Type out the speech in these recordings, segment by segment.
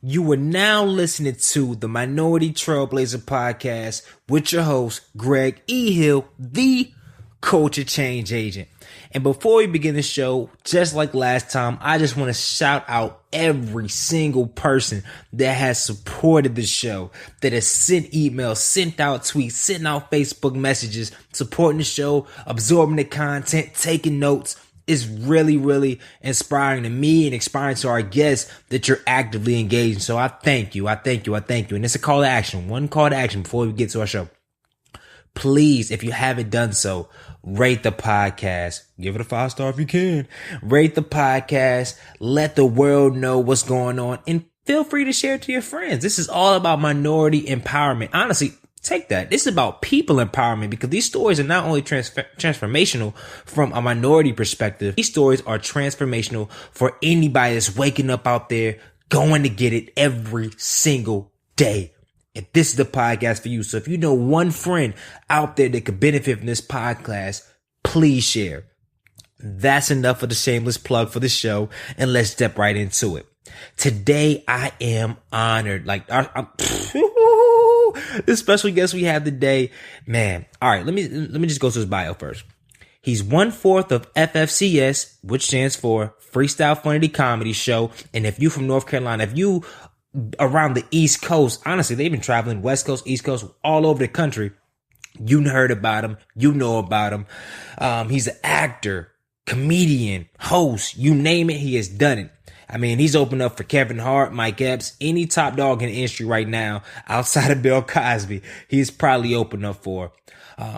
You are now listening to the Minority Trailblazer podcast with your host, Greg E. Hill, the culture change agent. And before we begin the show, just like last time, I just want to shout out every single person that has supported the show, that has sent emails, sent out tweets, sent out Facebook messages, supporting the show, absorbing the content, taking notes. It's really, really inspiring to me and inspiring to our guests that you're actively engaging. So I thank you. And it's a call to action. One call to action before we get to our show. Please, if you haven't done so, rate the podcast. Give it a 5-star if you can. Rate the podcast. Let the world know what's going on. And feel free to share it to your friends. This is all about minority empowerment. Honestly, take that. This is about people empowerment, because these stories are not only transformational from a minority perspective. These stories are transformational for anybody that's waking up out there, going to get it every single day. And this is the podcast for you. So if you know one friend out there that could benefit from this podcast, please share. That's enough of the shameless plug for the show, and let's step right into it. Today, I am honored. This special guest we have today, man. All right, let me just go to his bio first. He's 1/4 of FFCS, which stands for Freestyle Funny Comedy Show. And if you from North Carolina, if you around the East Coast, honestly, they've been traveling West Coast, East Coast, all over the country. You heard about him. You know about him. He's an actor, comedian, host, you name it, he has done it. I mean, he's opened up for Kevin Hart, Mike Epps, any top dog in the industry right now, outside of Bill Cosby, he's probably opened up for.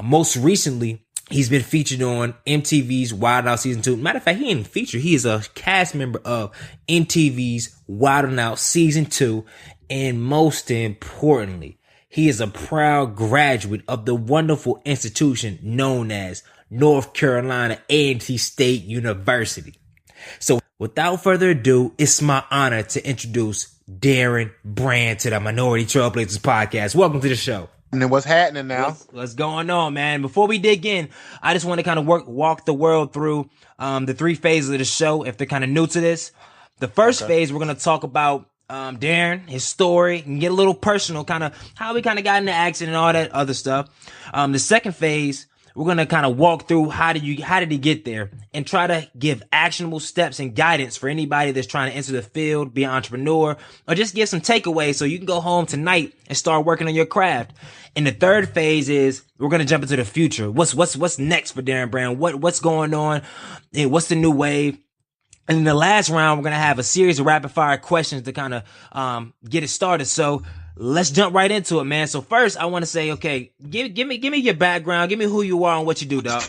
Most recently, he's been featured on MTVs Wild N Out Season 2. Matter of fact, he ain't featured. He is a cast member of MTVs Wild N Out Season 2. And most importantly, he is a proud graduate of the wonderful institution known as North Carolina A&T State University. So without further ado, it's my honor to introduce Darren Brand to the Minority Trailblazers podcast. Welcome to the show. And then what's happening now? What's going on, man? Before we dig in, I just want to kind of walk the world through the 3 phases of the show if they're kind of new to this. The first phase, we're going to talk about Darren, his story, and get a little personal, kind of how we kind of got in the accident and all that other stuff. The second phase, we're going to kind of walk through how did he get there, and try to give actionable steps and guidance for anybody that's trying to enter the field, be an entrepreneur, or just give some takeaways so you can go home tonight and start working on your craft. And the third phase is we're going to jump into the future. What's next for Darren Brand? What's going on? And what's the new wave? And in the last round, we're going to have a series of rapid fire questions to kind of get it started. So let's jump right into it, man. So first, I want to say, okay, give me your background. Give me who you are and what you do, dog.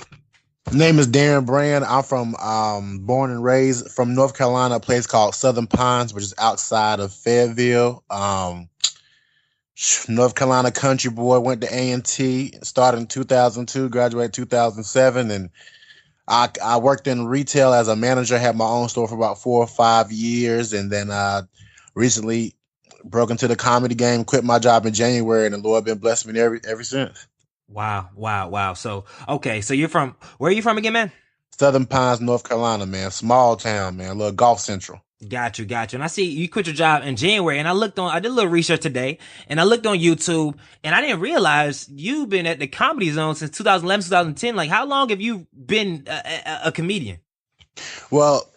My name is Darren Brand. I'm from born and raised from North Carolina, a place called Southern Pines, which is outside of Fayetteville. North Carolina country boy, went to A&T, started in 2002, graduated 2007, and I worked in retail as a manager, had my own store for about 4 or 5 years, and then recently broke into the comedy game, quit my job in January, and the Lord been blessing me ever since. Wow. So, okay. So where are you from again, man? Southern Pines, North Carolina, man. Small town, man. A little Golf Central. Got you. And I see you quit your job in January, and I did a little research today, and I looked on YouTube, and I didn't realize you've been at the Comedy Zone since 2011, 2010. Like, how long have you been a comedian? Well,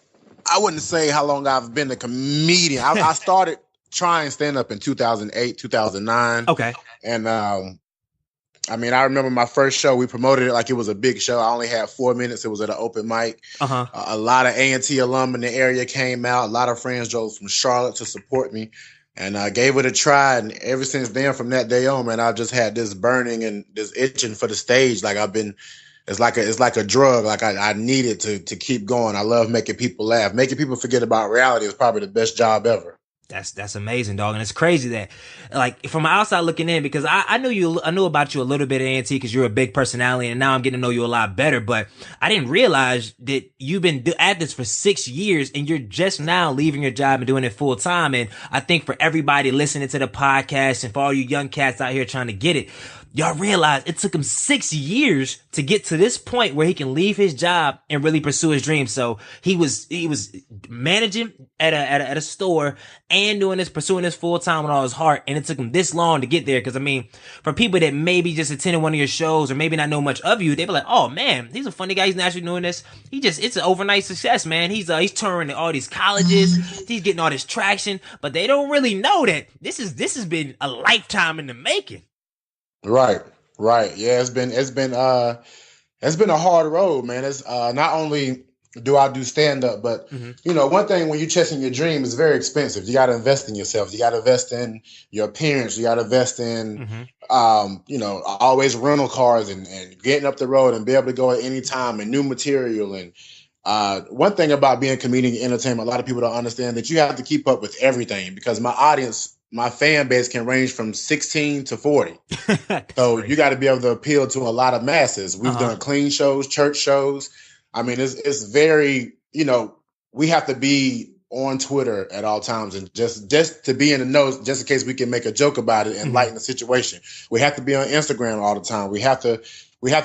I wouldn't say how long I've been a comedian. I started trying stand up in 2008, 2009. Okay. And I remember my first show, we promoted it like it was a big show. I only had 4 minutes. It was at an open mic. A lot of A&T alum in the area came out. A lot of friends drove from Charlotte to support me, and I gave it a try. And ever since then, from that day on, man, I've just had this burning and this itching for the stage. Like it's like a drug. Like I need it to keep going. I love making people laugh. Making people forget about reality is probably the best job ever. That's amazing, dog. And it's crazy that, like, from outside looking in, because I knew about you a little bit at A&T because you're a big personality, and now I'm getting to know you a lot better, but I didn't realize that you've been at this for 6 years and you're just now leaving your job and doing it full time. And I think for everybody listening to the podcast and for all you young cats out here trying to get it, y'all realize it took him 6 years to get to this point where he can leave his job and really pursue his dream. So he was managing at a store and pursuing this full time with all his heart. And it took him this long to get there. Cause I mean, for people that maybe just attended one of your shows or maybe not know much of you, they be like, oh man, he's a funny guy. He's naturally doing this. It's an overnight success, man. He's touring at all these colleges. He's getting all this traction, but they don't really know that this has been a lifetime in the making. Right. Yeah, it's been a hard road, man. It's not only do I do stand up, but one thing when you're chasing your dream is very expensive. You got to invest in yourself. You got to invest in your appearance. You got to invest in always rental cars and getting up the road and be able to go at any time and new material. And one thing about being a comedian and entertainment, a lot of people don't understand that you have to keep up with everything because my fan base can range from 16 to 40. So you got to be able to appeal to a lot of masses. We've done clean shows, church shows. I mean, it's very, we have to be on Twitter at all times and just to be in the know, just in case we can make a joke about it and lighten the situation. We have to be on Instagram all the time. We have to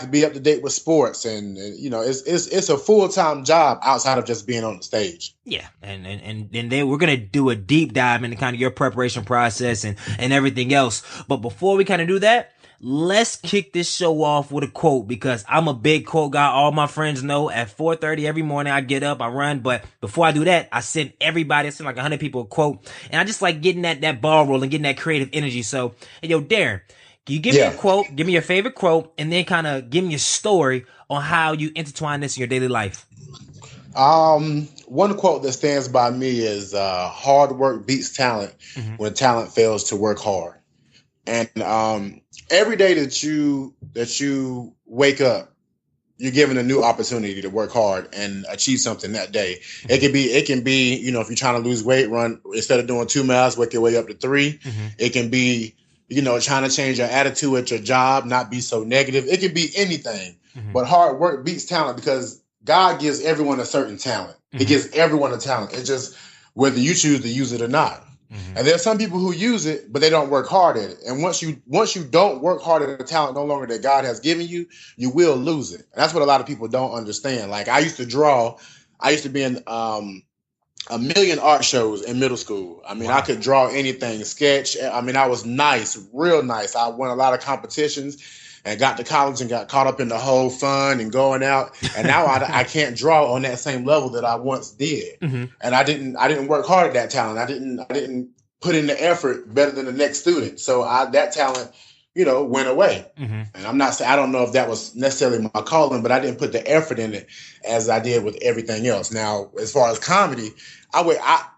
be up to date with sports, and it's a full-time job outside of just being on the stage. Yeah, and then we're gonna do a deep dive into kind of your preparation process and everything else. But before we kind of do that, let's kick this show off with a quote because I'm a big quote guy. All my friends know at 4:30 every morning I get up, I run. But before I do that, I send like 100 people a quote, and I just like getting that ball rolling, getting that creative energy. So, hey, yo, Darren. Can you give me a quote, give me your favorite quote, and then kind of give me a story on how you intertwine this in your daily life? One quote that stands by me is hard work beats talent when talent fails to work hard. And every day that you wake up, you're given a new opportunity to work hard and achieve something that day. It can be, if you're trying to lose weight, run instead of doing 2 miles, work your way up to 3. It can be trying to change your attitude at your job, not be so negative. It could be anything, but hard work beats talent because God gives everyone a certain talent. He gives everyone a talent. It's just whether you choose to use it or not. And there's some people who use it, but they don't work hard at it. And once you don't work hard at the talent no longer that God has given you, you will lose it. And that's what a lot of people don't understand. Like I used to draw. I used to be in a million art shows in middle school. I mean, I could draw anything, sketch. I mean, I was nice, real nice. I won a lot of competitions and got to college and got caught up in the whole fun and going out. And now I can't draw on that same level that I once did. And I didn't work hard at that talent. I didn't put in the effort better than the next student. So that talent, went away. And I'm not saying, I don't know if that was necessarily my calling, but I didn't put the effort in it as I did with everything else. Now, as far as comedy, I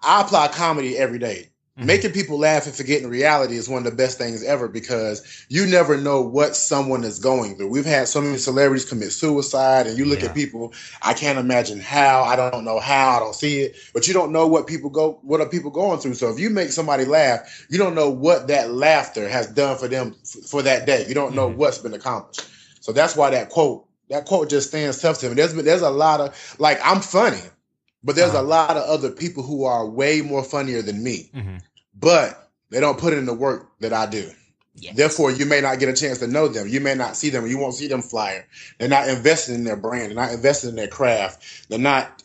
apply comedy every day. Making people laugh and forgetting reality is one of the best things ever because you never know what someone is going through. We've had so many celebrities commit suicide and you look at people, I can't imagine how, I don't know how, I don't see it, but you don't know what are people going through. So if you make somebody laugh, you don't know what that laughter has done for them for that day. You don't know what's been accomplished. So that's why that quote just stands tough to me. There's a lot of, like, I'm funny. But there's a lot of other people who are way more funnier than me, but they don't put in the work that I do. Yes. Therefore, you may not get a chance to know them. You may not see them. You won't see them flyer. They're not invested in their brand. They're not invested in their craft. They're not,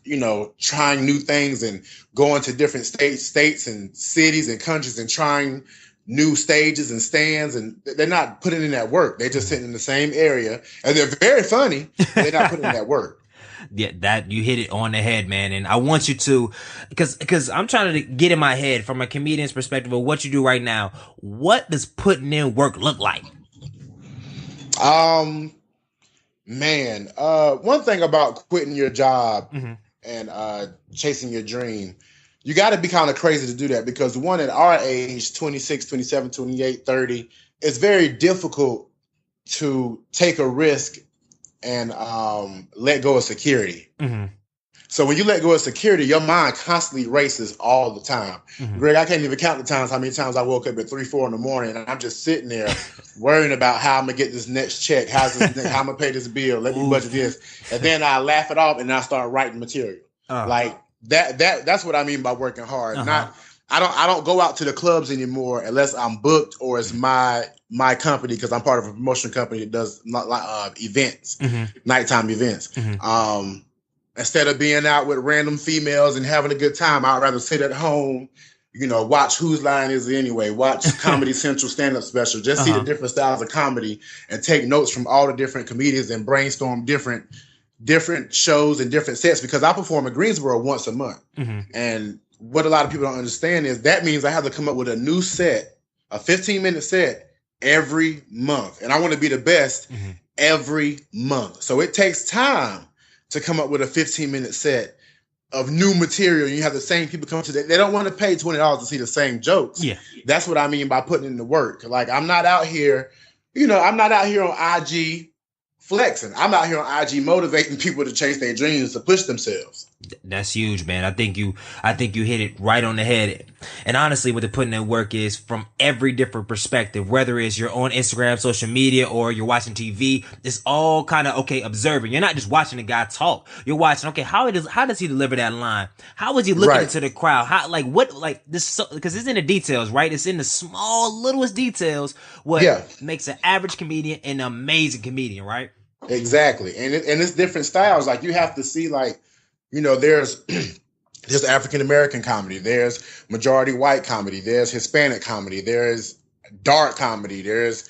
trying new things and going to different states and cities and countries and trying new stages and stands. And they're not putting in that work. They're just sitting in the same area. And they're very funny. But they're not putting in that work. Yeah, that you hit it on the head, man. And I want you to, because I'm trying to get in my head from a comedian's perspective of what you do right now. What does putting in work look like? One thing about quitting your job and chasing your dream, you got to be kind of crazy to do that because one, at our age, 26, 27, 28, 30, it's very difficult to take a risk and let go of security. So when you let go of security, your mind constantly races all the time. Greg, I can't even count the times how many times I woke up at 3, 4 in the morning and I'm just sitting there worrying about how I'm gonna get this next check, how I'm gonna pay this bill, let me budget this, and then I laugh it off and I start writing material. Like that's what I mean by working hard. I don't go out to the clubs anymore unless I'm booked or it's my company, because I'm part of a promotion company that does events, nighttime events. Instead of being out with random females and having a good time, I'd rather sit at home, watch Whose Line Is It Anyway, watch Comedy Central stand-up special, just see the different styles of comedy and take notes from all the different comedians and brainstorm different shows and different sets, because I perform in Greensboro once a month. And what a lot of people don't understand is that means I have to come up with a new set, a 15-minute set every month. And I want to be the best every month. So it takes time to come up with a 15-minute set of new material. You have the same people come to that. They don't want to pay $20 to see the same jokes. Yeah. That's what I mean by putting in the work. Like, I'm not out here, I'm not out here on IG flexing. I'm out here on IG motivating people to chase their dreams, to push themselves. That's huge, man. I think you hit it right on the head. And honestly, what the putting in work is from every different perspective, whether it's you're on Instagram, social media, or you're watching TV, it's all kind of, observing. You're not just watching the guy talk. You're watching, how does he deliver that line? How is he looking into the crowd? Because it's in the details, right? It's in the small, littlest details what makes an average comedian an amazing comedian, right? Exactly. And it's different styles. Like, you have to see, like, there's African American comedy, there's majority white comedy, there's Hispanic comedy, there's dark comedy, there's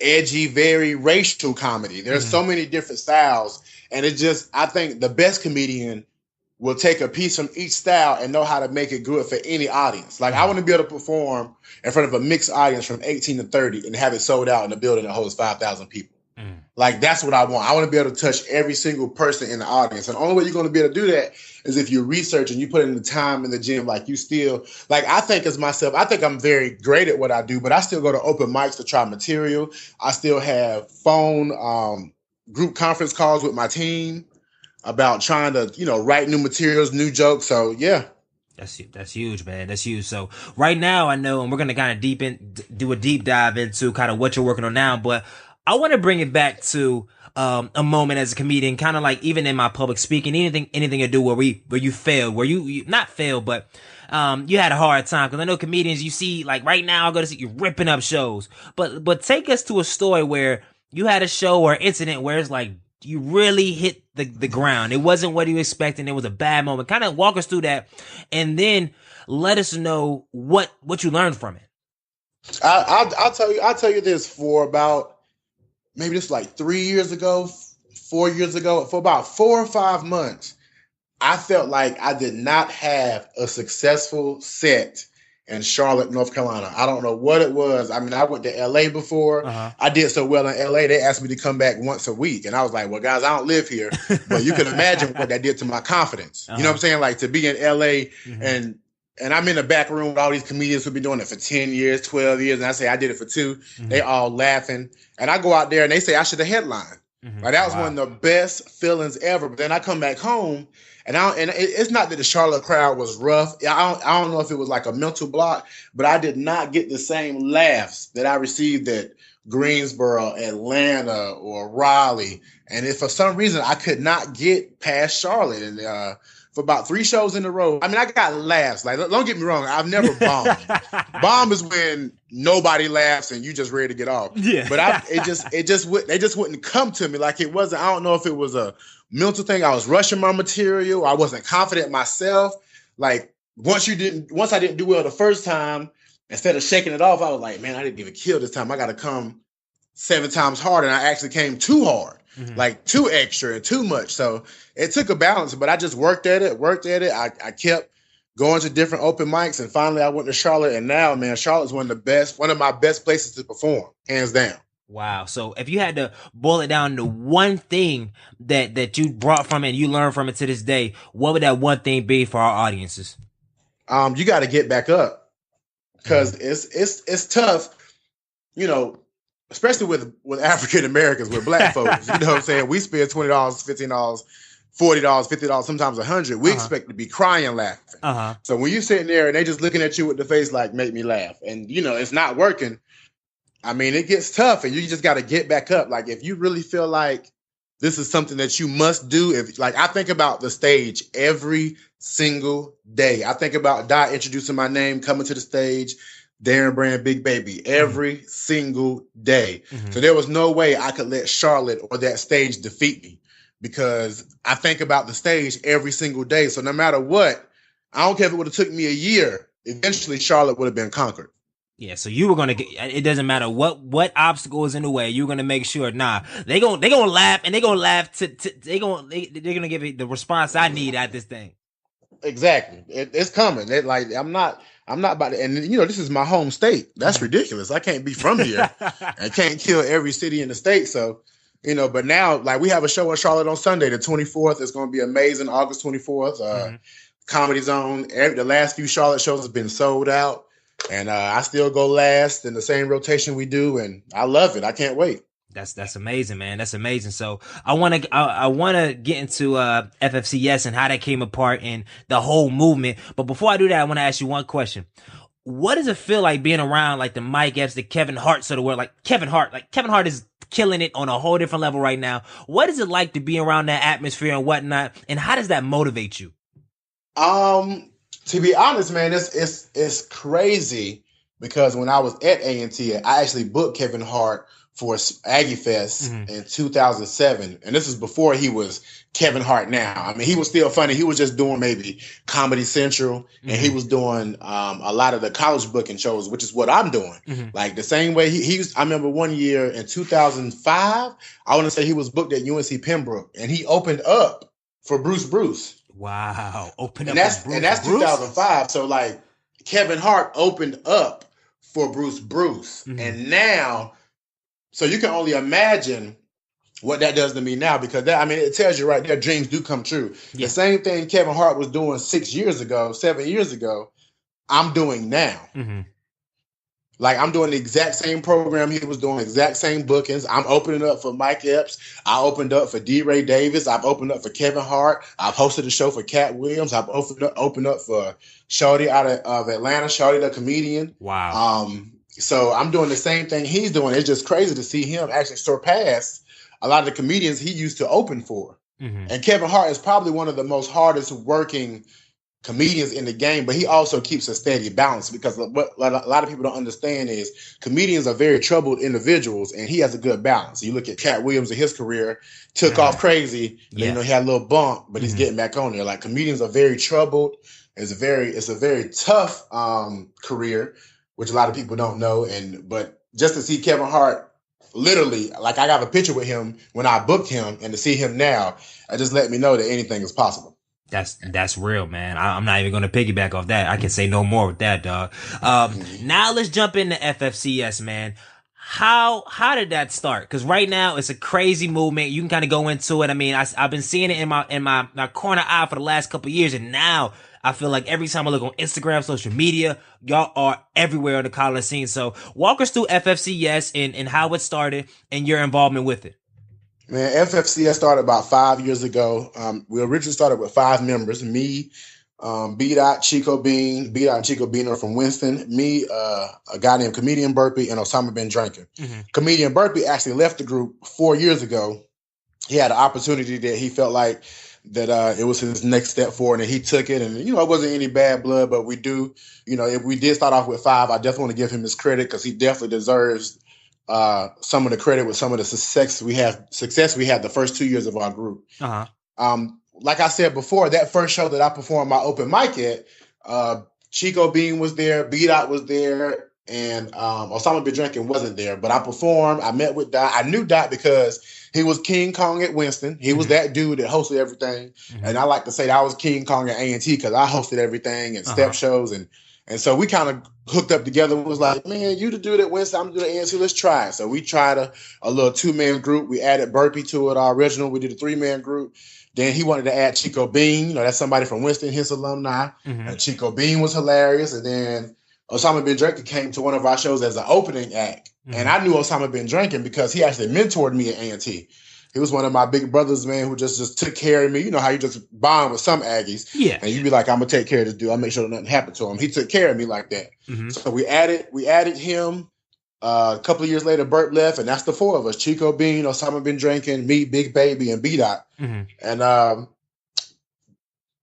edgy, very racial comedy. There's so many different styles. And I think the best comedian will take a piece from each style and know how to make it good for any audience. Like, I want to be able to perform in front of a mixed audience from 18 to 30 and have it sold out in a building that holds 5,000 people. Like, that's what I want. I want to be able to touch every single person in the audience. And the only way you're going to be able to do that is if you research and you put in the time in the gym. Like, you still, like, I think I'm very great at what I do, but I still go to open mics to try material. I still have phone group conference calls with my team about trying to, write new materials, new jokes. So, yeah. That's huge, man. That's huge. So right now, I know, and we're going to kind of do a deep dive into kind of what you're working on now, but I want to bring it back to a moment as a comedian, kind of like even in my public speaking, anything to do where you failed, where you not failed, but you had a hard time. Because I know comedians, you see, like right now, I go to see you ripping up shows, but take us to a story where you had a show or incident where it's like you really hit the ground. It wasn't what you expected. It was a bad moment. Kind of walk us through that, and then let us know what you learned from it. I'll tell you this. For about maybe just like 4 years ago, for about 4 or 5 months, I felt like I did not have a successful set in Charlotte, North Carolina. I don't know what it was. I mean, I went to LA before. I did so well in LA, they asked me to come back once a week. And I was like, well, guys, I don't live here. But you can imagine what that did to my confidence. You know what I'm saying? Like, to be in LA and I'm in the back room with all these comedians who've been doing it for 10 years, 12 years. And I say, I did it for 2. They all laughing. And I go out there and they say I should have headlined. Like, that was one of the best feelings ever. But then I come back home and it's not that the Charlotte crowd was rough. I don't know if it was like a mental block, but I did not get the same laughs that I received at Greensboro, Atlanta, or Raleigh. And if for some reason I could not get past Charlotte, and for about 3 shows in a row, I mean, I got laughs. Like, don't get me wrong, I've never bombed. Bomb is when nobody laughs and you just ready to get off. Yeah. But they just wouldn't come to me. Like, it wasn't. I don't know if it was a mental thing. I was rushing my material. I wasn't confident myself. Like, once I didn't do well the first time, instead of shaking it off, I was like, man, I didn't even kill this time. I got to come 7 times harder. And I actually came too hard. Like, too extra and too much. So it took a balance, but I just worked at it. I kept going to different open mics, and finally I went to Charlotte. And now, man, Charlotte's one of my best places to perform, hands down. Wow. So if you had to boil it down to one thing that you brought from it and you learned from it to this day, what would that one thing be for our audiences? You got to get back up, because it's tough, especially with African Americans, with Black folks. You know what I'm saying? We spend $20, $15, $40, $50, sometimes $100. We expect to be crying laughing. So when you're sitting there and they just looking at you with the face like, make me laugh, and it's not working, I mean, it gets tough, and you just got to get back up. Like, if you really feel like This is something that you must do. If like I think about the stage every single day. I think about Dot introducing my name, coming to the stage, Darren Brand, Big Baby, every single day. So there was no way I could let Charlotte or that stage defeat me because I think about the stage every single day. So no matter what, I don't care if it would have took me a year, eventually Charlotte would have been conquered. Yeah, so you were gonna get. It doesn't matter what obstacle is in the way. You're gonna make sure. Nah, they gonna laugh and they're gonna give it the response I need at this thing. Exactly, it's coming. I'm not about to. And this is my home state. That's ridiculous. I can't be from here. I can't kill every city in the state. So but now like we have a show in Charlotte on Sunday, the 24th. It's gonna be amazing. August 24th. Comedy Zone. The last few Charlotte shows have been sold out. And I still go last in the same rotation we do, and I love it. I can't wait. That's amazing, man. That's amazing. So I want to get into FFCS and how that came apart and the whole movement. But before I do that, I want to ask you one question. What does it feel like being around like the Mike Epps, the Kevin Harts of the world? Like Kevin Hart is killing it on a whole different level right now. What is it like to be around that atmosphere and whatnot? And how does that motivate you? To be honest, man, it's crazy because when I was at A&T, I actually booked Kevin Hart for Aggie Fest in 2007. And this is before he was Kevin Hart now. I mean, he was still funny. He was just doing maybe Comedy Central and he was doing a lot of the college booking shows, which is what I'm doing. Like the same way he was, I remember one year in 2005, I want to say he was booked at UNC Pembroke and he opened up for Bruce. Wow. And that's 2005. So like Kevin Hart opened up for Bruce. And now, so you can only imagine what that does to me now because it tells you right there, dreams do come true. Yeah. The same thing Kevin Hart was doing 7 years ago, I'm doing now. Like I'm doing the exact same program he was doing, exact same bookings. I'm opening up for Mike Epps. I opened up for D. Ray Davis. I've opened up for Kevin Hart. I've hosted a show for Cat Williams. I've opened up for Shorty out of Atlanta, Shorty the comedian. Wow. So I'm doing the same thing he's doing. It's just crazy to see him actually surpass a lot of the comedians he used to open for. And Kevin Hart is probably one of the most hardest working comedians in the game, but he also keeps a steady balance because what a lot of people don't understand is comedians are very troubled individuals and he has a good balance. You look at Cat Williams in his career, took off crazy, he had a little bump, but he's getting back on there. Like comedians are very troubled. It's a very tough career, which a lot of people don't know. But just to see Kevin Hart literally, like I got a picture with him when I booked him and to see him now, it just let me know that anything is possible. That's real, man. I'm not even going to piggyback off that. I can say no more with that, dog. Now let's jump into FFCS, man. How did that start? Because right now it's a crazy movement. You can kind of go into it. I mean, I've been seeing it in my corner eye for the last couple of years, and now I feel like every time I look on Instagram, social media, y'all are everywhere on the college scene. So walk us through FFCS and how it started and your involvement with it. Man, FFCS started about 5 years ago. We originally started with 5 members. Me, B-Dot, Chico Bean. B-Dot and Chico Bean are from Winston. Me, a guy named Comedian Burpee, and Osama Bin Drinking. Comedian Burpee actually left the group 4 years ago. He had an opportunity that he felt like that it was his next step forward, and he took it. And, it wasn't any bad blood, but we do, if we did start off with 5, I definitely want to give him his credit because he definitely deserves some of the credit with some of the success we had the first 2 years of our group. Like I said before, that first show that I performed my open mic at, Chico Bean was there, B-Dot was there, and Osama Bin Drinking wasn't there. But I performed. I met with Dot. I knew Dot because he was King Kong at Winston. He was that dude that hosted everything. And I like to say that I was King Kong at A&T because I hosted everything and step shows and so we kind of hooked up together and was like, man, you the dude at Winston, I'm the dude at A&T, let's try it. So we tried a little 2-man group. We added Burpee to it, our original. We did a 3-man group. Then he wanted to add Chico Bean. That's somebody from Winston, his alumni. And Chico Bean was hilarious. And then Osama Bin Drinking came to one of our shows as an opening act. And I knew Osama Bin Drinking because he actually mentored me at A&T. He was one of my big brothers, man, who just took care of me. You know how you just bond with some Aggies. Yeah. And you be like, I'm going to take care of this dude. I'll make sure that nothing happened to him. He took care of me like that. So we added him. A couple of years later, Bert left, and that's the four of us: Chico Bean, Osama Bin Drinking, me, Big Baby, and B-Dot. Mm-hmm. And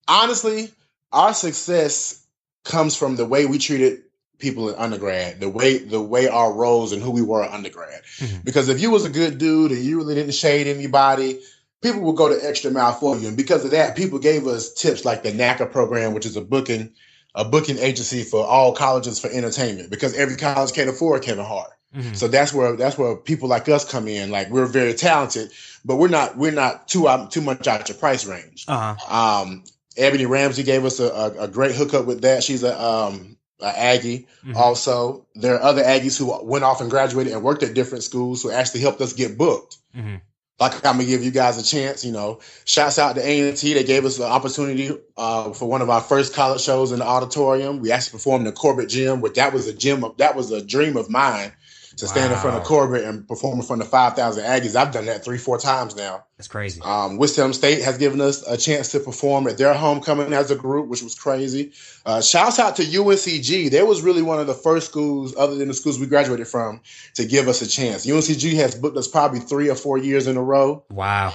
honestly, our success comes from the way we treated people in undergrad, the way our roles and who we were in undergrad. Mm-hmm. Because if you was a good dude and you really didn't shade anybody, people would go the extra mile for you. And because of that, people gave us tips like the NACA program, which is a booking agency for all colleges for entertainment, because every college can't afford Kevin Hart. Mm-hmm. So that's where people like us come in. Like, we're very talented, but we're not too much out your price range. Uh-huh. Ebony Ramsey gave us a great hookup with that. She's a Aggie. Mm-hmm. Also, there are other Aggies who went off and graduated and worked at different schools who actually helped us get booked. Mm-hmm. Like, I'm gonna give you guys a chance. Shouts out to A&T. They gave us the opportunity for one of our first college shows in the auditorium. We actually performed in the Corbett Gym, which that was a dream of mine, to stand in front of Corbett and perform in front of 5,000 Aggies. I've done that 3-4 times now. That's crazy. Wisdom State has given us a chance to perform at their homecoming as a group, which was crazy. Shouts out to UNCG. They was really one of the first schools, other than the schools we graduated from, to give us a chance. UNCG has booked us probably 3 or 4 years in a row. Wow.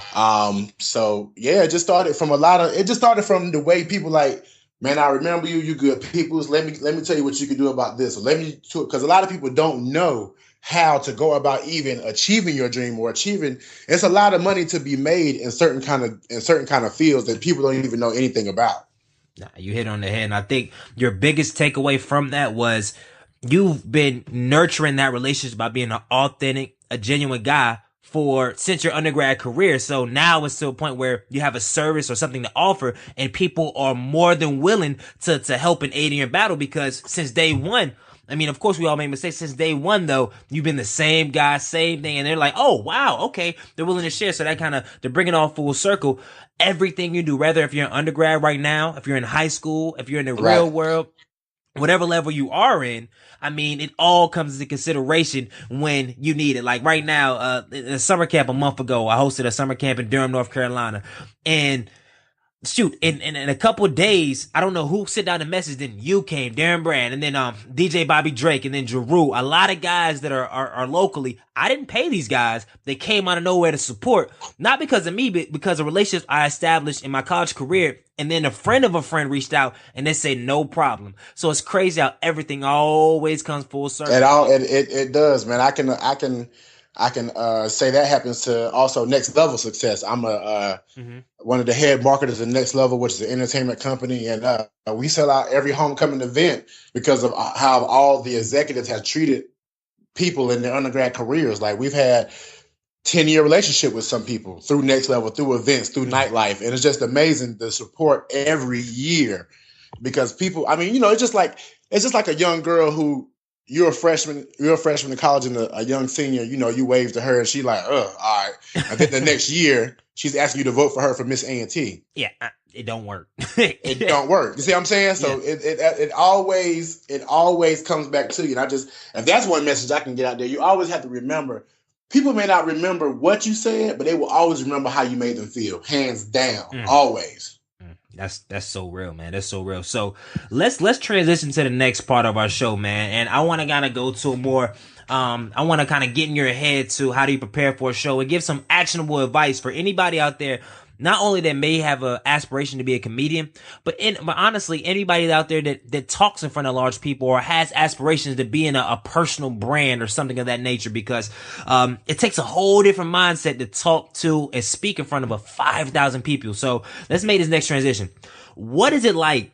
So yeah, it just started from the way people like, man, I remember you. You good peoples. Let me tell you what you can do about this. Because a lot of people don't know how to go about even achieving your dream or achieving. It's a lot of money to be made in certain kind of fields that people don't even know anything about. Nah, you hit on the head. And I think your biggest takeaway from that was you've been nurturing that relationship by being an authentic, a genuine guy since your undergrad career. So now it's to a point where you have a service or something to offer, and people are more than willing to help and aid in your battle, because since day one, I mean, of course, we all made mistakes. Since day one, though, you've been the same guy, same thing. And they're like, oh, wow, okay. They're willing to share. So they're bringing it all full circle. Everything you do, whether if you're in undergrad right now, if you're in high school, if you're in the real world, whatever level you are in, I mean, it all comes into consideration when you need it. Like right now, in a summer camp a month ago, I hosted a summer camp in Durham, North Carolina. And shoot, in a couple of days, I don't know who sent down the message. Then you came, Darren Brand, and then DJ Bobby Drake, and then Jeru. A lot of guys that are locally. I didn't pay these guys. They came out of nowhere to support, not because of me, but because of relationships I established in my college career. And then a friend of a friend reached out, and they said no problem. So it's crazy how everything always comes full circle. It does, man. I can say that happens to also Next Level Success. I'm one of the head marketers at Next Level, which is an entertainment company, and we sell out every homecoming event because of how all the executives have treated people in their undergrad careers. Like, we've had 10-year relationship with some people through Next Level, through events, through nightlife, and it's just amazing the support every year, because people, I mean, it's just like a young girl who. You're a freshman in college, and a young senior, you wave to her and she like, all right. And then the next year, she's asking you to vote for her for Miss A&T. Yeah, it don't work. It don't work. You see what I'm saying? So yeah. It always comes back to you. And that's one message I can get out there. You always have to remember, people may not remember what you said, but they will always remember how you made them feel. Hands down, always. That's so real, man. That's so real. So let's transition to the next part of our show, man. And I want to kind of go to more, I want to kind of get in your head to how do you prepare for a show and give some actionable advice for anybody out there, not only that may have an aspiration to be a comedian, but honestly, anybody out there that talks in front of large people or has aspirations to be in a personal brand or something of that nature, because it takes a whole different mindset to talk to and speak in front of 5,000 people. So let's make this next transition. What is it like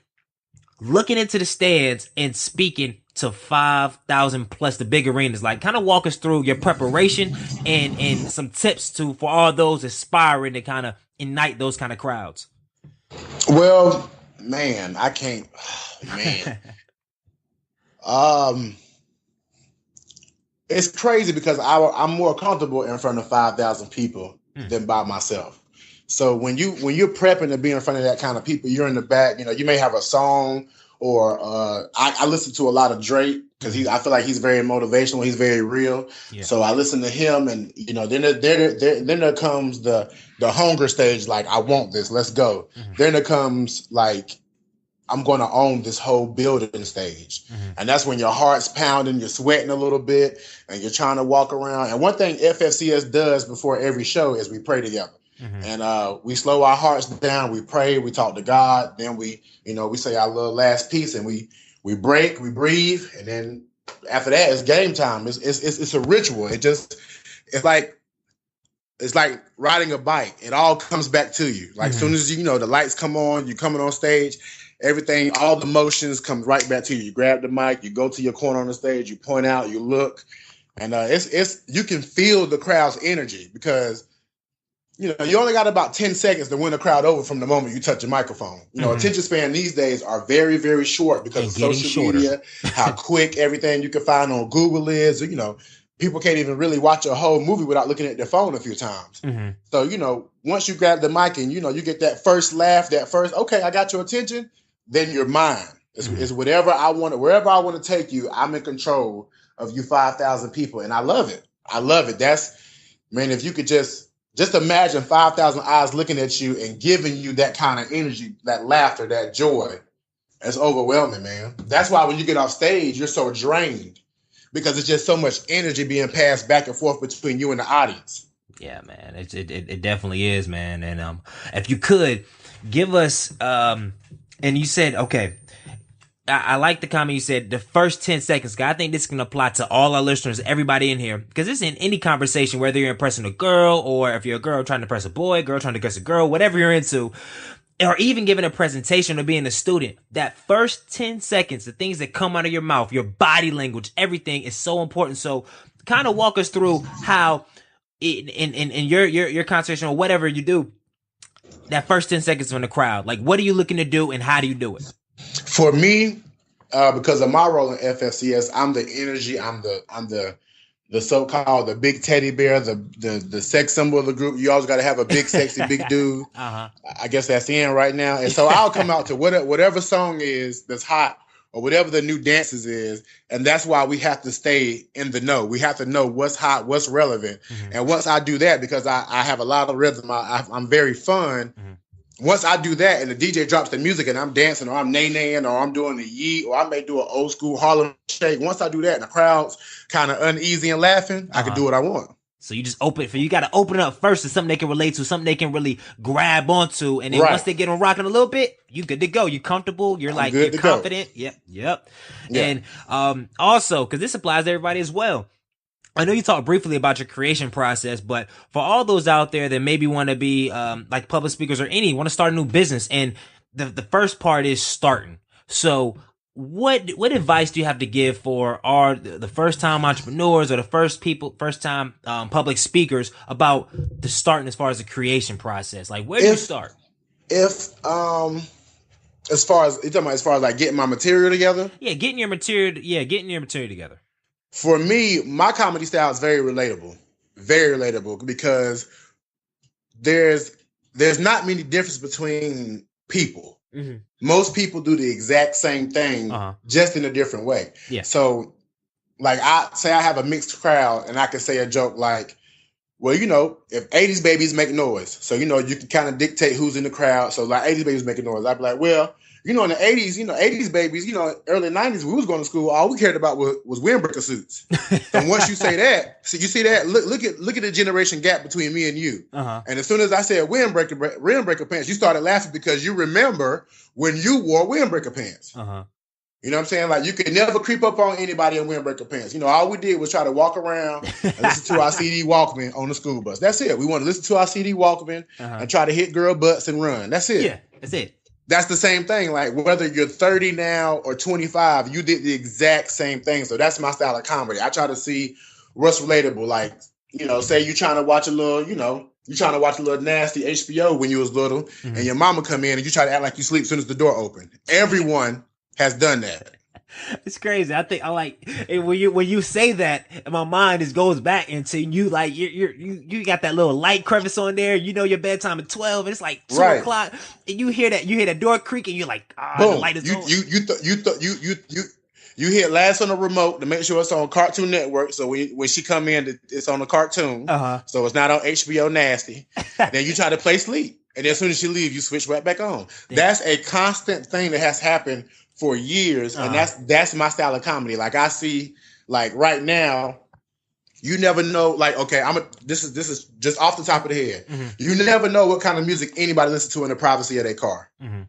looking into the stands and speaking to 5,000 plus the big arenas? Like, kind of walk us through your preparation and some tips for all those aspiring to kind of ignite those kind of crowds. Well, man, I can't, man. It's crazy because I'm more comfortable in front of 5,000 people than by myself. So when you're prepping to be in front of that kind of people, you're in the back, you may have a song, or I listen to a lot of Drake because I feel like he's very motivational. He's very real. Yeah. So I listen to him, and then there comes the hunger stage. Like, I want this. Let's go. Mm-hmm. Then there comes like I'm going to own this whole building stage. And that's when your heart's pounding, you're sweating a little bit, and you're trying to walk around. And one thing FFCS does before every show is we pray together. And we slow our hearts down, we pray, we talk to God, then we say our little last piece, and we break, we breathe, and then after that it's game time. It's a ritual. It's like riding a bike. It all comes back to you. Like as soon as the lights come on, you're coming on stage, everything, all the motions come right back to you. You grab the mic, you go to your corner on the stage, you point out, you look, and it's you can feel the crowd's energy because you only got about 10 seconds to win the crowd over from the moment you touch a microphone. Attention span these days are very, very short because of social media, how quick everything you can find on Google is. People can't even really watch a whole movie without looking at their phone a few times. So, once you grab the mic and, you get that first laugh, okay, I got your attention, then you're mine. It's whatever I want, wherever I want to take you, I'm in control of you 5,000 people. And I love it. If you could just imagine 5,000 eyes looking at you and giving you that kind of energy, that laughter, that joy. It's overwhelming, man. That's why when you get off stage, you're so drained because it's just so much energy being passed back and forth between you and the audience. Yeah, man. It definitely is, man. And if you could give us, and you said, okay, I like the comment you said, the first 10 seconds. I think this can apply to all our listeners, everybody in here, because it's in any conversation, whether you're impressing a girl or if you're a girl trying to impress a boy, girl trying to impress a girl, whatever you're into, or even giving a presentation or being a student. That first 10 seconds, the things that come out of your mouth, your body language, everything is so important. So kind of walk us through how in your concentration or whatever you do, that first 10 seconds from the crowd, like what are you looking to do and how do you do it? For me, because of my role in FFCS, I'm the energy. I'm the so-called the big teddy bear, the sex symbol of the group. You always got to have a big, sexy, big dude. I guess that's in right now. And so I'll come out to whatever song is that's hot or whatever the new dances is. And that's why we have to stay in the know. We have to know what's hot, what's relevant. And once I do that, because I have a lot of rhythm, I'm very fun. Once I do that and the DJ drops the music and I'm dancing or I'm nay-naying or I'm doing the yeet or I may do an old school Harlem shake. Once I do that and the crowd's kind of uneasy and laughing, I can do what I want. So you just you got to open it up first to something they can relate to, something they can really grab onto. And then once they get on rocking a little bit, you good to go. You comfortable. You're confident. Yep. And also, because this applies to everybody as well. I know you talked briefly about your creation process, but for all those out there that maybe want to be like public speakers or want to start a new business, and the first part is starting. So what advice do you have to give for the first time entrepreneurs or the first time public speakers about the starting as far as the creation process? Like where do you start? As far as like getting my material together? Getting your material together. For me, my comedy style is very relatable because there's not many difference between people. Most people do the exact same thing, just in a different way. So like I have a mixed crowd and I can say a joke like, well, if 80s babies make noise, so, you can kind of dictate who's in the crowd. So like 80s babies making noise. I'd be like, well, in the 80s, 80s babies, early 90s, we was going to school. All we cared about was windbreaker suits. And once you say that, so you see that, look at the generation gap between me and you. And as soon as I said windbreaker pants, you started laughing because you remember when you wore windbreaker pants. You know what I'm saying? Like you could never creep up on anybody in windbreaker pants. All we did was try to walk around and listen to our CD Walkman on the school bus. That's it. We want to listen to our CD Walkman and try to hit girl butts and run. That's it. Yeah, that's it. That's the same thing. Like whether you're 30 now or 25, you did the exact same thing. So that's my style of comedy. I try to see what's relatable. Like, say you're trying to watch a little, nasty HBO when you was little and your mama come in and you try to act like you sleep as soon as the door open. Everyone has done that. It's crazy. I think I like when you say that, my mind just goes back into you. Like you got that little light crevice on there. Your bedtime at 12, and it's like 2 o'clock, and you hear that door creak, and you're like, the light is on. You hit last on the remote to make sure it's on Cartoon Network. So when she come in, it's on the cartoon. So it's not on HBO Nasty. Then you try to play sleep. And as soon as she leaves, you switch right back on. Damn. That's a constant thing that has happened for years. And that's my style of comedy. Like I see, like right now, you never know, like, okay, this is just off the top of the head. Mm-hmm. You never know what kind of music anybody listens to in the privacy of their car. Mm-hmm.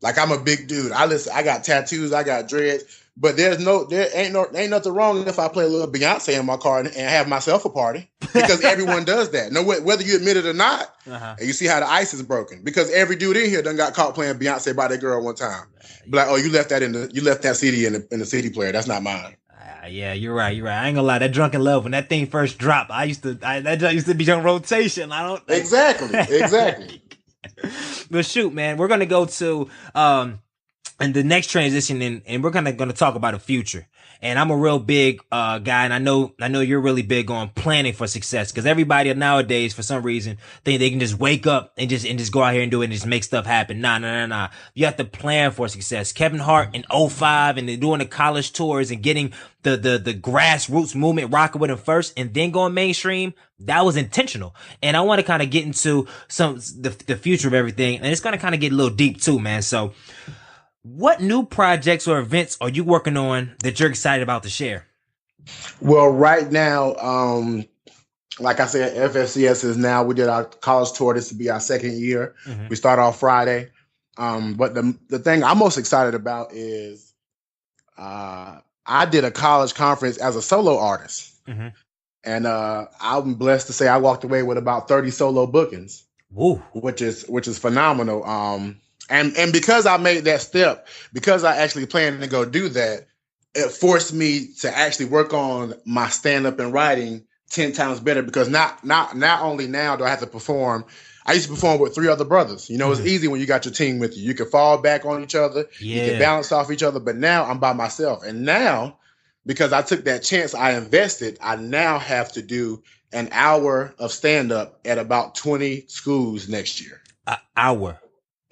Like I'm a big dude. I got tattoos, I got dreads, but there ain't nothing wrong if I play a little Beyonce in my car and have myself a party, because everyone does that. No, whether you admit it or not. And you see how the ice is broken, because every dude in here done got caught playing Beyonce by that girl one time. Be like, oh, you left that CD in the CD player. That's not mine. Yeah, you're right. I ain't gonna lie. That Drunken Love, when that thing first dropped, that used to be on rotation. Exactly. But shoot, man, we're gonna go to and the next transition, and we're gonna talk about the future. And I'm a real big guy, and I know you're really big on planning for success, because everybody nowadays, for some reason, think they can just wake up and just go out here and do it and just make stuff happen. Nah. You have to plan for success. Kevin Hart in 2005 and doing the college tours and getting the grassroots movement rocking with him first and then going mainstream, that was intentional. And I want to kind of get into the future of everything, and it's going to kind of get a little deep too, man. So what new projects or events are you working on that you're excited about to share? Well, right now, like I said, FFCS is now, we did our college tour. This will be our second year. Mm-hmm. We start off Friday. But the thing I'm most excited about is I did a college conference as a solo artist. Mm-hmm. And I'm blessed to say I walked away with about 30 solo bookings. Woo. Which is phenomenal. And because I made that step, because I actually planned to go do that, it forced me to actually work on my stand-up and writing 10 times better, because not only now do I have to perform, I used to perform with 3 other brothers. You know, it's easy when you got your team with you. You can fall back on each other. Yeah. You can bounce off each other. But now I'm by myself. And now, because I took that chance, I invested, I now have to do an hour of stand-up at about 20 schools next year.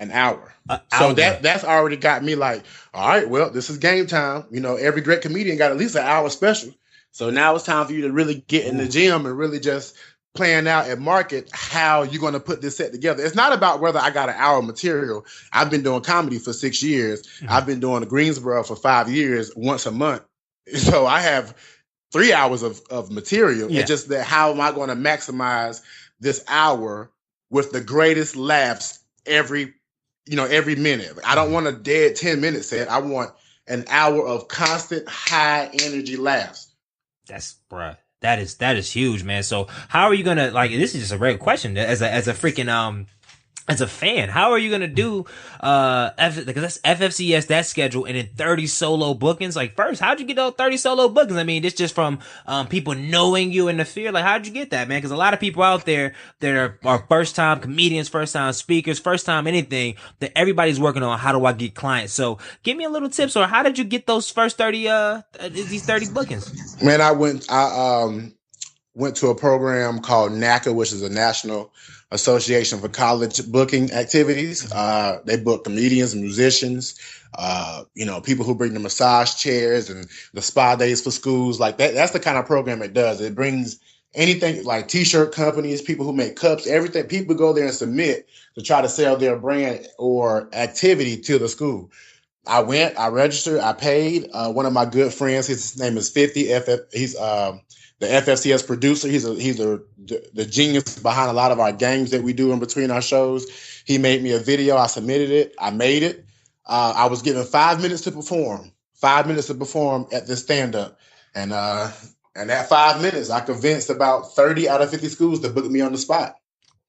An hour. So that's already got me like, all right, well, this is game time. You know, every great comedian got at least an hour special. So now it's time for you to really get in the gym and really just plan out and market how you're going to put this set together. It's not about whether I got an hour of material. I've been doing comedy for 6 years. Mm-hmm. I've been doing Greensboro for 5 years, once a month. So I have 3 hours of material. Yeah. It's just that how am I going to maximize this hour with the greatest laughs every minute. I don't want a dead 10-minute set. I want an hour of constant high energy laughs. That is huge, man. So how are you gonna, like, this is just a regular question as a freaking as a fan, how are you gonna do because that's FFCS, that schedule, and then 30 solo bookings? Like, first, how'd you get those 30 solo bookings? I mean, it's just from people knowing you in the field. Like, how'd you get that, man? Because a lot of people out there that are first time comedians, first time speakers, first time anything, that everybody's working on how do I get clients. So give me a little tips, or how did you get those first 30 these 30 bookings? Man, I went to a program called NACA, which is a National Association for College Booking Activities. They book comedians and musicians, people who bring the massage chairs and the spa days for schools. Like that. That's the kind of program it does. It brings anything like t-shirt companies, people who make cups, everything. People go there and submit to try to sell their brand or activity to the school. I went, I registered, I paid. One of my good friends, his name is 50. He's the FFCS producer. He's the genius behind a lot of our games that we do in between our shows. He made me a video. I submitted it. I made it. I was given 5 minutes to perform. 5 minutes to perform at this stand-up. And that 5 minutes, I convinced about 30 out of 50 schools to book me on the spot.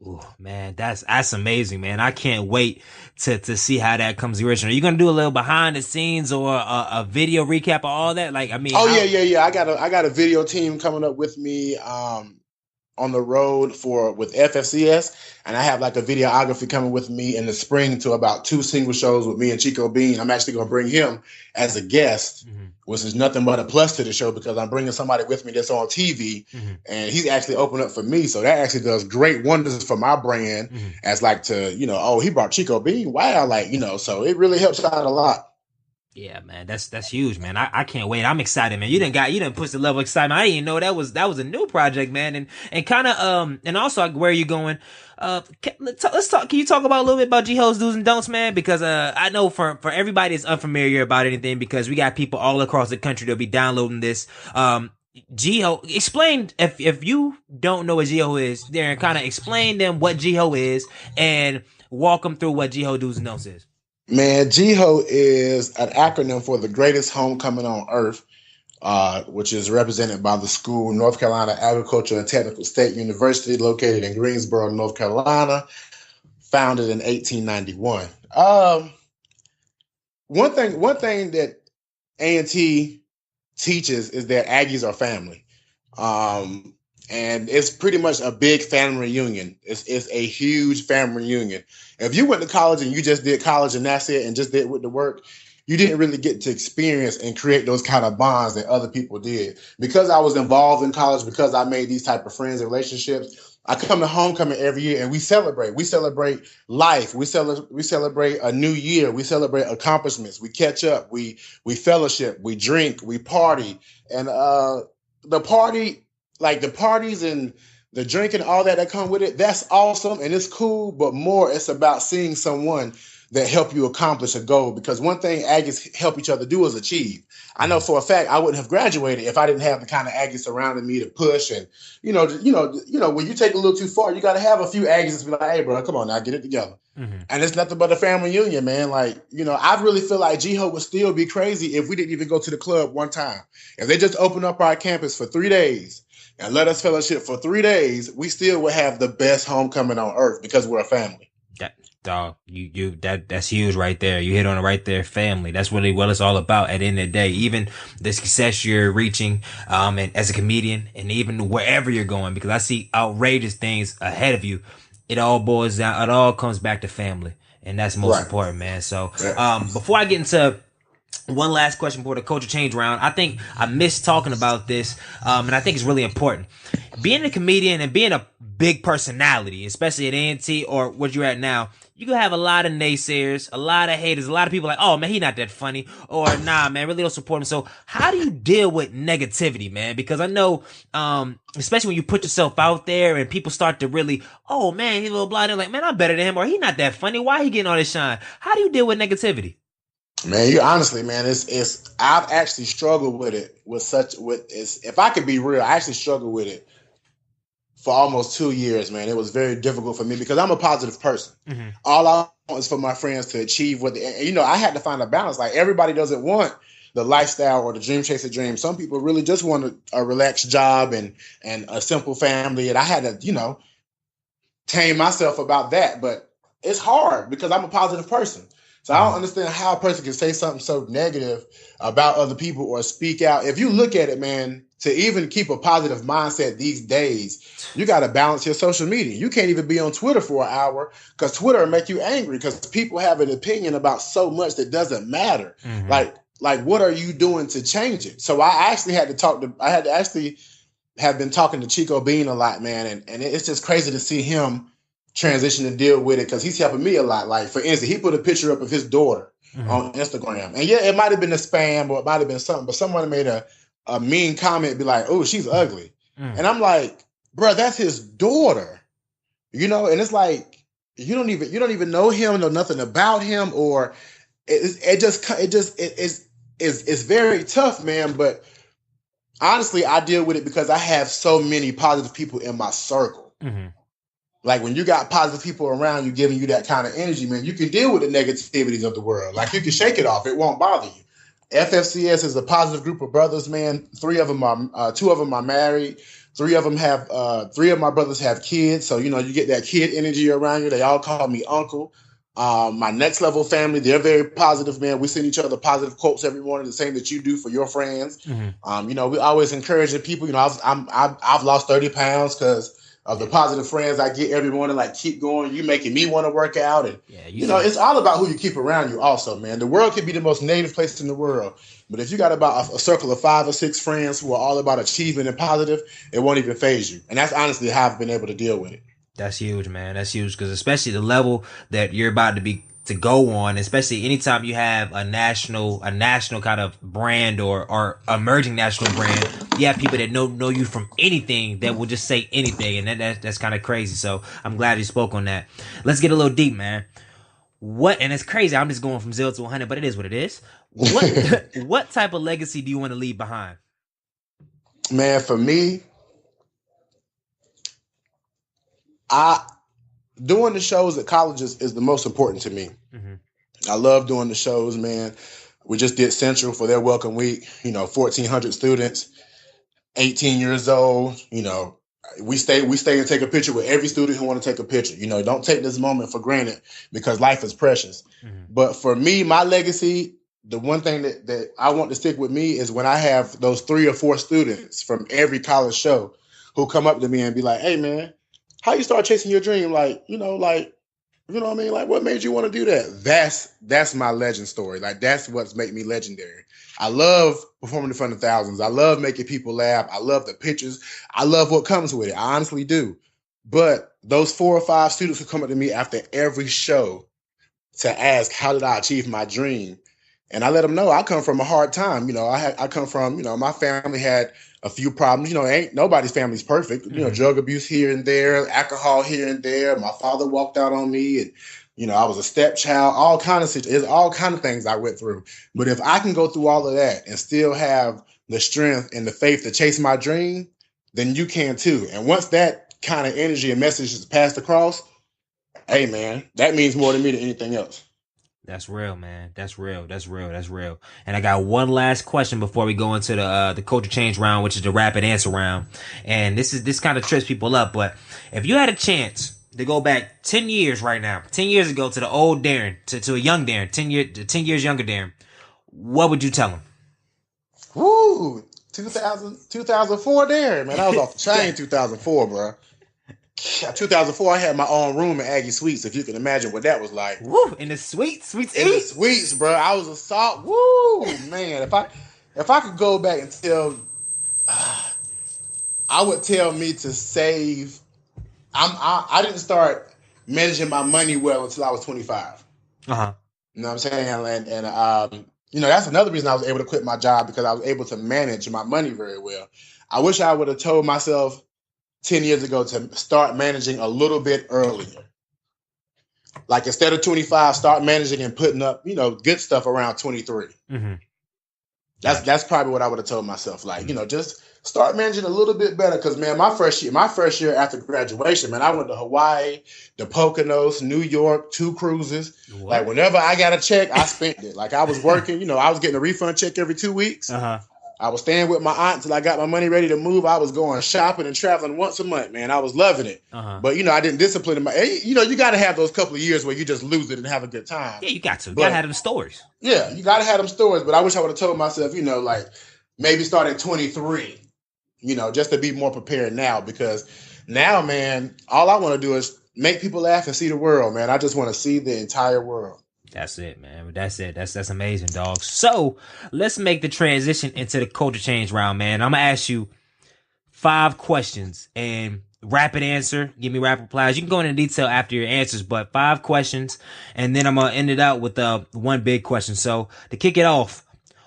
Ooh, man, that's amazing, man. I can't wait to see how that comes to fruition. Are you gonna do a little behind the scenes or a video recap of all that? Like, I mean, yeah. I got a video team coming up with me on the road with FFCS, and I have like a videography coming with me in the spring to about 2 single shows with me and Chico Bean. I'm actually gonna bring him as a guest, which is nothing but a plus to the show because I'm bringing somebody with me that's on TV, and he's actually opened up for me. So that actually does great wonders for my brand as like to, he brought Chico Bean. Wow. Like, so it really helps out a lot. Yeah, man, that's huge, man. I can't wait. I'm excited, man. You didn't push the level of excitement. I didn't even know that was a new project, man. And kind of, and also, where are you going? Let's talk. Can you talk about a little bit about G-Ho's do's and don'ts, man? Because I know for everybody that's unfamiliar about anything, because we got people all across the country that'll be downloading this. G-Ho, explain, if you don't know what G-Ho is, Darren, kind of explain them what G-Ho is and walk them through what G-Ho do's and don'ts is. Man, G-Ho is an acronym for the greatest homecoming on earth, which is represented by the school, North Carolina Agricultural and Technical State University, located in Greensboro, North Carolina, founded in 1891. One thing that A&T teaches is that Aggies are family. And it's pretty much a big family reunion. It's a huge family reunion. If you went to college and you just did college and that's it and just did with the work, you didn't really get to experience and create those kind of bonds that other people did. Because I was involved in college, because I made these type of friends and relationships, I come to homecoming every year and we celebrate. We celebrate life. We celebrate a new year. We celebrate accomplishments. We catch up. We fellowship. We drink. We party. And the parties and the drinking, all that come with it, that's awesome and it's cool. But more, it's about seeing someone that help you accomplish a goal. Because one thing Aggies help each other do is achieve. I know for a fact I wouldn't have graduated if I didn't have the kind of Aggies surrounding me to push. And you know, when you take it a little too far, you got to have a few Aggies to be like, hey, bro, come on now, get it together. Mm-hmm. And it's nothing but a family union, man. Like, I really feel like G-Ho would still be crazy if we didn't even go to the club one time. If they just opened up our campus for 3 days and let us fellowship for 3 days, we still would have the best homecoming on earth because we're a family. Dog, that's huge right there. You hit on it right there. Family. That's really what it's all about at the end of the day. Even the success you're reaching, and as a comedian, and even wherever you're going, because I see outrageous things ahead of you. It all boils down. It all comes back to family, and that's most important, man. So, before I get into one last question before the culture change round, I think I missed talking about this, and I think it's really important. Being a comedian and being a big personality, especially at A&T or what you're at now, you can have a lot of naysayers, a lot of haters, a lot of people like, oh man, he not that funny, or nah, man, really don't support him. So how do you deal with negativity, man? Because I know, especially when you put yourself out there and people start to really, oh man, he's a little blind. They're like, man, I'm better than him, or he not that funny. Why he getting all this shine? How do you deal with negativity? Man, honestly, man, I've actually struggled with it if I could be real, I actually struggled with it for almost 2 years, man. It was very difficult for me because I'm a positive person. Mm-hmm. All I want is for my friends to achieve I had to find a balance. Like, everybody doesn't want the lifestyle or the dream chaser dream. Some people really just want a relaxed job and a simple family. And I had to, tame myself about that. But it's hard because I'm a positive person. So I don't understand how a person can say something so negative about other people or speak out. If you look at it, man, to even keep a positive mindset these days, you got to balance your social media. You can't even be on Twitter for an hour because Twitter will make you angry because people have an opinion about so much that doesn't matter. Mm-hmm. Like, what are you doing to change it? So I actually have been talking to Chico Bean a lot, man. And it's just crazy to see him transition and deal with it because he's helping me a lot. Like, for instance, he put a picture up of his daughter on Instagram. And yeah, it might have been a spam or it might have been something, but someone made a mean comment, be like, oh, she's ugly. And I'm like, bro, that's his daughter. And it's like, you don't even know him, know nothing about him, or it's very tough, man. But honestly, I deal with it because I have so many positive people in my circle. Mm-hmm. Like, when you got positive people around you giving you that kind of energy, man, you can deal with the negativities of the world. Like, you can shake it off. It won't bother you. FFCS is a positive group of brothers, man. 2 of them are married. 3 of my brothers have kids. So, you get that kid energy around you. They all call me uncle. My next level family, they're very positive, man. We send each other positive quotes every morning, the same that you do for your friends. Mm-hmm. We always encouraging people. I've lost 30 pounds because of the positive friends I get every morning. Like, keep going. You making me want to work out. And, it's all about who you keep around you also, man. The world can be the most negative place in the world. But if you got about a circle of 5 or 6 friends who are all about achievement and positive, it won't even faze you. And that's honestly how I've been able to deal with it. That's huge, man. That's huge because especially the level that you're about to be go on, especially anytime you have a national kind of brand or emerging national brand. You have people that know you from anything that will just say anything, and that's kind of crazy. So I'm glad you spoke on that. Let's get a little deep, man. And it's crazy. I'm just going from 0 to 100, but it is what it is. What type of legacy do you want to leave behind? Man, for me, doing the shows at colleges is the most important to me. Mm-hmm. I love doing the shows, man. We just did Central for their welcome week. 1,400 students, 18 years old. We stay and take a picture with every student who want to take a picture. Don't take this moment for granted because life is precious. Mm-hmm. But for me, my legacy, the one thing that I want to stick with me is when I have those 3 or 4 students from every college show who come up to me and be like, hey, man, how you start chasing your dream? Like, you know what I mean? Like, what made you want to do that? That's my legend story. Like, that's what's made me legendary. I love performing in front of thousands. I love making people laugh. I love the pictures. I love what comes with it. I honestly do. But those 4 or 5 students who come up to me after every show to ask, how did I achieve my dream? And I let them know I come from a hard time. I come from, my family had a few problems. Ain't nobody's family's perfect. Mm-hmm. Drug abuse here and there, alcohol here and there. My father walked out on me, and I was a stepchild. All kind of situations, all kind of things I went through. But if I can go through all of that and still have the strength and the faith to chase my dream, then you can too. And once that kind of energy and message is passed across, hey man, that means more to me than anything else. That's real, man. That's real. And I got one last question before we go into the culture change round, which is the rapid answer round. And this kind of trips people up. But if you had a chance to go back 10 years right now, 10 years ago to the old Darren, to a young Darren, 10 years younger Darren, what would you tell him? Woo! 2004 Darren, man. I was off the chain 2004, bro. 2004, I had my own room in Aggie Suites, if you can imagine what that was like. Woo! In the suites? In the suites, bro. I was assault. Woo! Man, if I could go back and tell, I would tell me to save. I didn't start managing my money well until I was 25. Uh-huh. You know what I'm saying? And that's another reason I was able to quit my job, because I was able to manage my money very well. I wish I would have told myself 10 years ago to start managing a little bit earlier. Like, instead of 25, start managing and putting up, good stuff around 23. Mm-hmm. That's probably what I would have told myself. Like, just start managing a little bit better. Because, man, my first year after graduation, man, I went to Hawaii, the Poconos, New York, 2 cruises. What? Like, whenever I got a check, I spent it. Like, I was working, I was getting a refund check every 2 weeks. Uh-huh. I was staying with my aunt until I got my money ready to move. I was going shopping and traveling once a month, man. I was loving it. Uh-huh. But, I didn't discipline my. You got to have those couple of years where you just lose it and have a good time. Yeah, you got to. You got to have them stories. Yeah, you got to have them stories. But I wish I would have told myself, like, maybe start at 23, just to be more prepared now. Because now, man, all I want to do is make people laugh and see the world, man. I just want to see the entire world. That's it, man. That's it. That's amazing, dog. So let's make the transition into the culture change round, man. I'm gonna ask you 5 questions and rapid answer. Give me rapid replies. You can go into detail after your answers, but 5 questions, and then I'm gonna end it out with one big question. So to kick it off,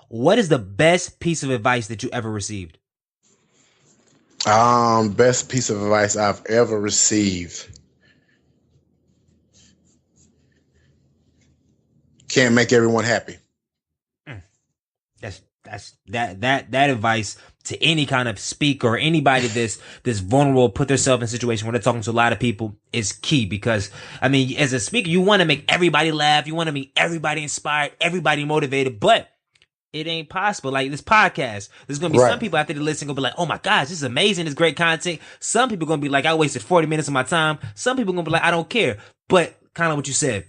what is the best piece of advice that you ever received? Best piece of advice I've ever received. Can't make everyone happy. That advice to any kind of speaker or anybody that's vulnerable, put themselves in a situation where they're talking to a lot of people, is key. Because, as a speaker, you want to make everybody laugh. You want to make everybody inspired, everybody motivated, but it ain't possible. Like this podcast, there's going to be some people after they listen going to be like, oh my gosh, this is amazing. It's great content. Some people going to be like, I wasted 40 minutes of my time. Some people going to be like, I don't care. But kind of what you said.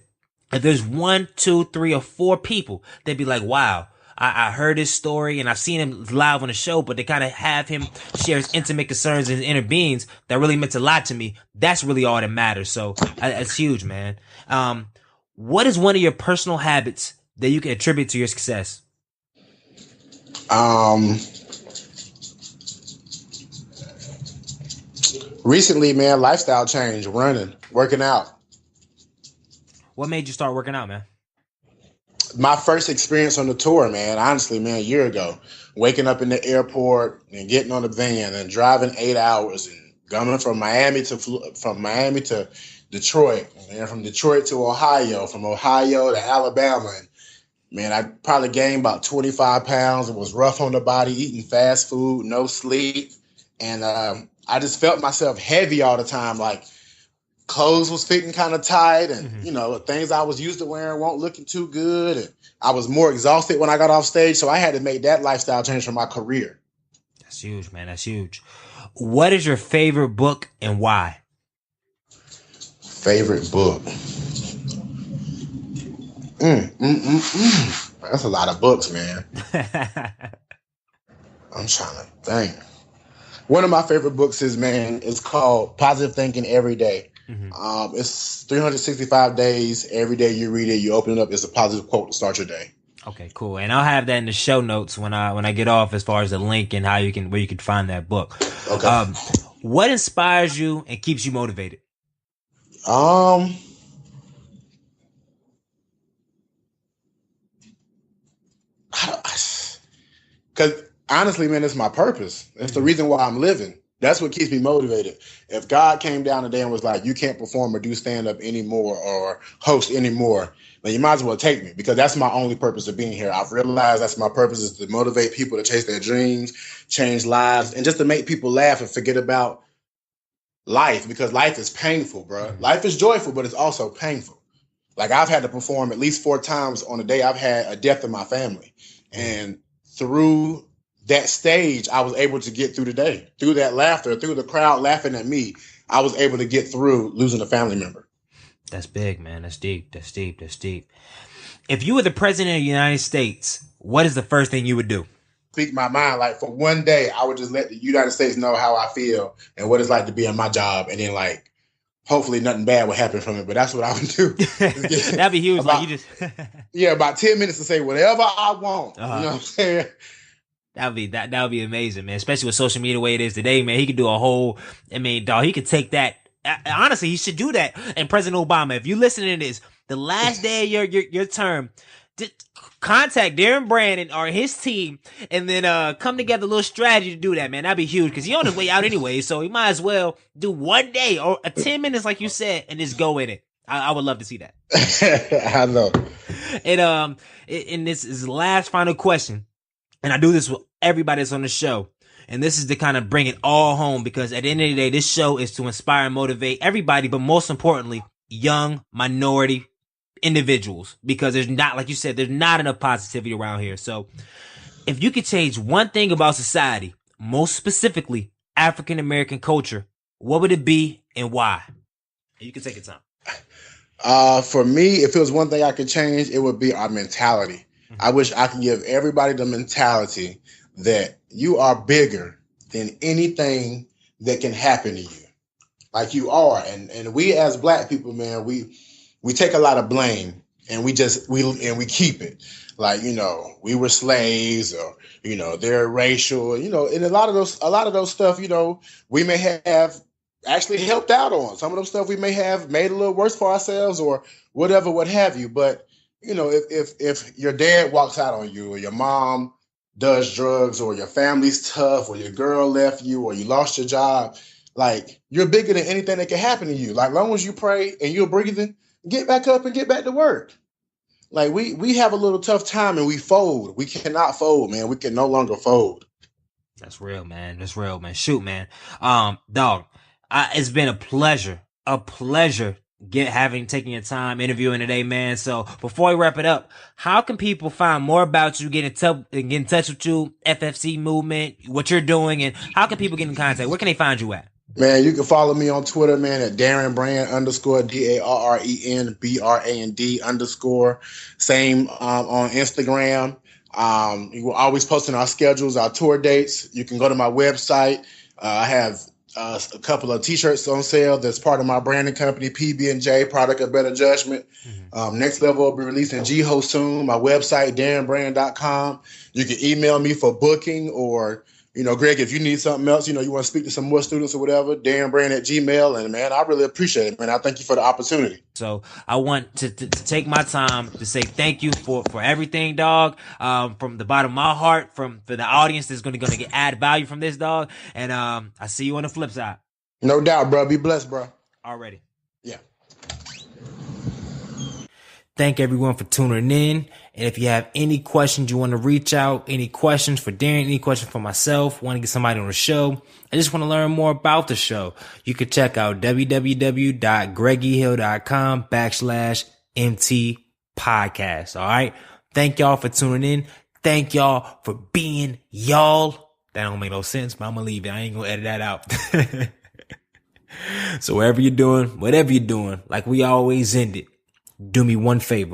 If there's 1, 2, 3, or 4 people, they'd be like, wow, I heard his story and I've seen him live on the show, but they kind of have him share his intimate concerns and his inner beings that really meant a lot to me. That's really all that matters. So that's huge, man. What is one of your personal habits that you can attribute to your success? Recently, man, lifestyle change, running, working out. What made you start working out, man? My first experience on the tour, man, honestly, man, a year ago, waking up in the airport and getting on the van and driving 8 hours and coming from Miami to Detroit, and from Detroit to Ohio, from Ohio to Alabama. And man, I probably gained about 25 pounds. It was rough on the body, eating fast food, no sleep. And I just felt myself heavy all the time. Like clothes was fitting kind of tight, and things I was used to wearing weren't looking too good. And I was more exhausted when I got off stage. So I had to make that lifestyle change for my career. That's huge, man. That's huge. What is your favorite book and why? Favorite book? That's a lot of books, man. I'm trying to think. One of my favorite books is called Positive Thinking Every Day. It's 365 days. Every day you read it, you open it up, it's a positive quote to start your day. Okay, cool. And I'll have that in the show notes when I get off, as far as the link and where you can find that book. Okay. What inspires you and keeps you motivated? Because honestly, man, it's my purpose. It's the reason why I'm living. That's what keeps me motivated. If God came down today and was like, you can't perform or do stand-up anymore or host anymore, then you might as well take me, because that's my only purpose of being here. I've realized that's my purpose, is to motivate people to chase their dreams, change lives, and just to make people laugh and forget about life, because life is painful, bro. Life is joyful, but it's also painful. Like I've had to perform at least 4 times on a day I've had a death in my family. And through that stage, I was able to get through the day. Through that laughter, through the crowd laughing at me, I was able to get through losing a family member. That's big, man. That's deep. That's deep. That's deep. If you were the president of the United States, what is the first thing you would do? Speak my mind. Like for one day, I would just let the United States know how I feel and what it's like to be in my job. And then like, hopefully nothing bad would happen from it, but that's what I would do. That'd be huge. About, like you just about 10 minutes to say whatever I want. You know what I'm saying? That would be amazing, man. Especially with social media the way it is today, man. He could do a whole, he could take that. Honestly, he should do that. And President Obama, if you listen to this, the last day of your term, contact Darren Brand or his team, and then come together a little strategy to do that, man. That'd be huge, because he's on his way out anyway, so he might as well do one day or 10 minutes, like you said, and just go in it. I would love to see that. I know. And this is the last final question, and I do this with everybody that's on the show. And this is to kind of bring it all home, because at the end of the day, this show is to inspire and motivate everybody, but most importantly, young minority individuals, because there's not, like you said, there's not enough positivity around here. So if you could change one thing about society, most specifically African-American culture, what would it be and why? You can take your time. For me, if it was one thing I could change, it would be our mentality. I wish I could give everybody the mentality that you are bigger than anything that can happen to you. Like you are. And we as Black people, man, we take a lot of blame, and we keep it. Like, we were slaves, or, they're racial, and a lot of those stuff, we may have actually helped out on. Some of those stuff we may have made a little worse for ourselves or whatever, what have you. But, if your dad walks out on you, or your mom does drugs, or your family's tough, or your girl left you, or you lost your job, like, you're bigger than anything that can happen to you. Like, long as you pray and you're breathing, get back up and get back to work. Like we have a little tough time and we fold. We cannot fold, man. We can no longer fold. That's real, man. That's real, man. Shoot, man. Dog, it's been a pleasure taking your time interviewing today, man. So before we wrap it up, how can people find more about you, get in touch with you, FFC movement, what you're doing, and how can people get in contact? Where can they find you at? Man, you can follow me on Twitter, man, at Darren Brand _ DARREN BRAND _ Same on Instagram. We're always posting our schedules, our tour dates. You can go to my website. I have a couple of T-shirts on sale. That's part of my branding company, PB&J, Product of Better Judgment. Next Level will be releasing GHO soon. My website, darrenbrand.com. You can email me for booking or Greg, if you need something else, you want to speak to some more students or whatever, Darren Brand at Gmail. And man, I really appreciate it, man. I thank you for the opportunity. So I want to take my time to say thank you for everything, dog. From the bottom of my heart, for the audience that's going to add value from this, dog. And I see you on the flip side. No doubt, bro. Be blessed, bro. Already. Yeah. Thank everyone for tuning in. And if you have any questions you want to reach out, any questions for Darren, any questions for myself, want to get somebody on the show, I just want to learn more about the show, you can check out www.gregehill.com/MT podcast. All right. Thank y'all for tuning in. Thank y'all for being y'all. That don't make no sense, but I'm going to leave it. I ain't going to edit that out. So whatever you're doing, like we always end it, do me one favor.